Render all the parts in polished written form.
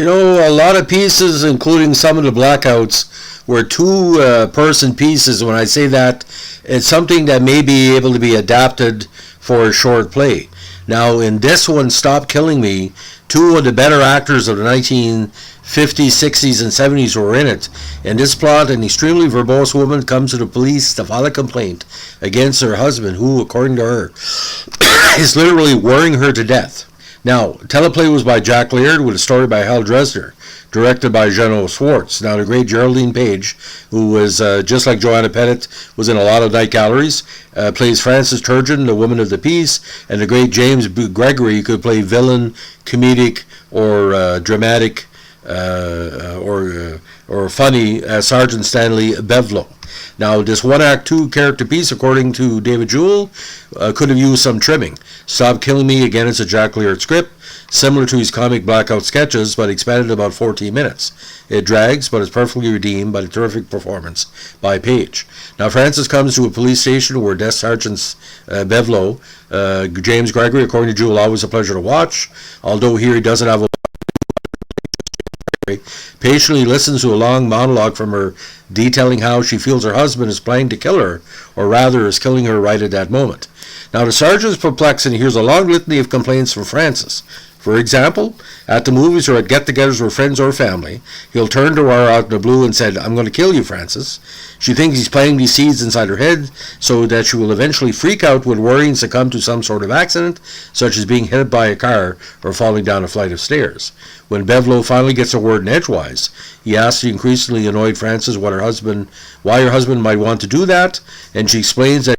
A lot of pieces, including some of the blackouts, were two-person pieces. When I say that, it's something that may be able to be adapted for a short play. Now, in this one, Stop Killing Me, two of the better actors of the 1950s, 60s, and 70s were in it. In this plot, an extremely verbose woman comes to the police to file a complaint against her husband, who, according to her, is literally worrying her to death. Now, teleplay was by Jack Laird with a story by Hal Dresner, directed by Geno Schwartz. Now, the great Geraldine Page, who was just like Joanna Pettit, was in a lot of night galleries, plays Frances Turgeon, the woman of the piece, and the great James Gregory could play villain, comedic, or dramatic, or funny Sergeant Stanley Bevlow. Now, this one-act, two-character piece, according to David Jewell, could have used some trimming. Stop Killing Me, again, is a Jack Laird script, similar to his comic blackout sketches, but expanded about 14 minutes. It drags, but is perfectly redeemed by the terrific performance by Page. Now, Francis comes to a police station where Desk Sergeant Bevlow, James Gregory, according to Jewell, always a pleasure to watch, although here he doesn't have a patiently listens to a long monologue from her detailing how she feels her husband is planning to kill her, or rather is killing her right at that moment. Now the sergeant is perplexed and hears a long litany of complaints from Francis. For example, at the movies or at get-togethers with friends or family, he'll turn to her out in the blue and said, "I'm going to kill you, Francis." She thinks he's planting these seeds inside her head so that she will eventually freak out with worry and succumb to some sort of accident, such as being hit by a car or falling down a flight of stairs. When Bevlow finally gets a word in edgewise, he asks the increasingly annoyed Francis why her husband might want to do that, and she explains that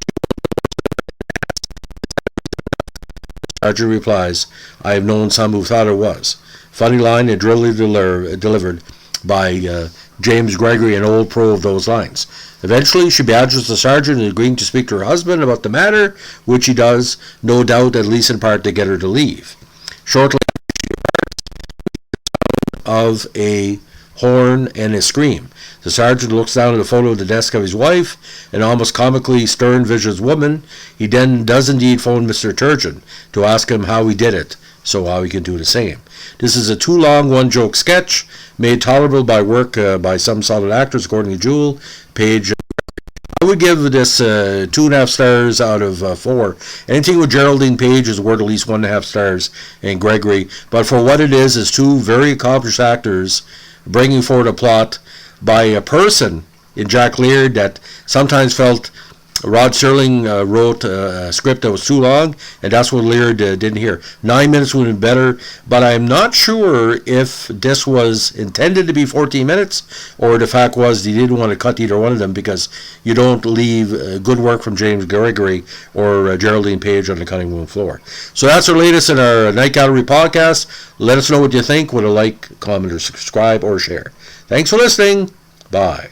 Roger replies, "I have known some who thought it was." Funny line and drillily delivered by James Gregory, an old pro of those lines. Eventually, she badgers the sergeant in agreeing to speak to her husband about the matter, which he does, no doubt, at least in part, to get her to leave. Shortly of a horn and a scream. The sergeant looks down at a photo of the desk of his wife, an almost comically stern-visaged woman. He then does indeed phone Mr. Turgeon to ask him how he did it, so how he can do the same. This is a too-long, one-joke sketch, made tolerable by work by some solid actors, according to Jewell. Page. I would give this 2.5 stars out of 4. Anything with Geraldine Page is worth at least 1.5 stars, and Gregory. But for what it is two very accomplished actors bringing forward a plot by a person in Jack Laird that sometimes felt Rod Serling wrote a script that was too long, and that's what Laird didn't hear. 9 minutes would have been better, but I'm not sure if this was intended to be 14 minutes, or the fact was he didn't want to cut either one of them, because you don't leave good work from James Gregory or Geraldine Page on the cutting room floor. So that's our latest in our Night Gallery podcast. Let us know what you think with a like, comment, or subscribe, or share. Thanks for listening. Bye.